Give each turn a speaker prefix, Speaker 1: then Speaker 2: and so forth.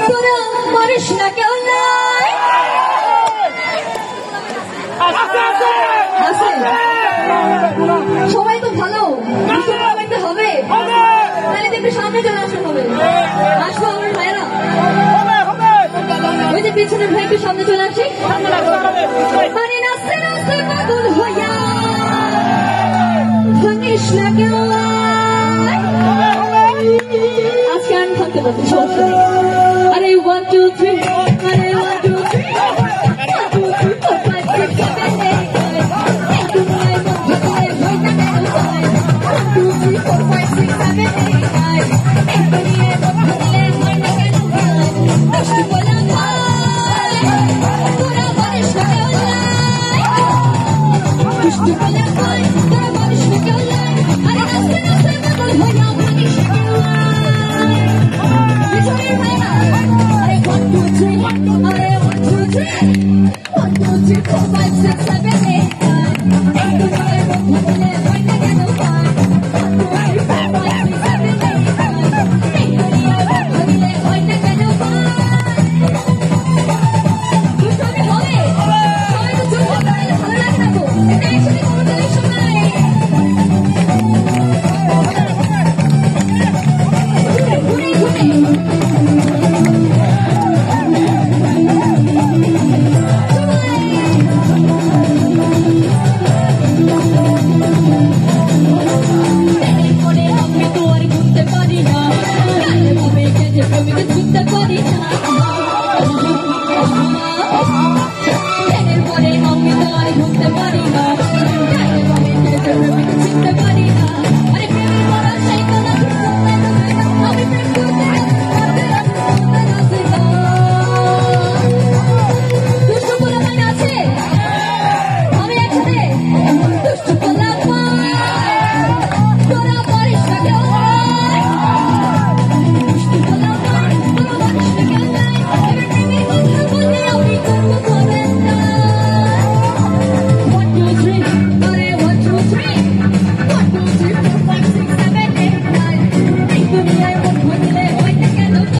Speaker 1: তোরা পারিস না কেউ নাই সবাই তো ভালো হবে তাহলে দেখবে সামনে চলে আসতে হবে আসবো আমার ভাইরা ওই যে পেছনের ভাইকে সামনে চলে আসি আরে নাচতে নাচতে পাগল হইয়া ভাঙিস না কেউ আজকে আমি থাকতে পারছি সমস্যা নেই আরে 1 2 3 আরে 1 2 3 I'm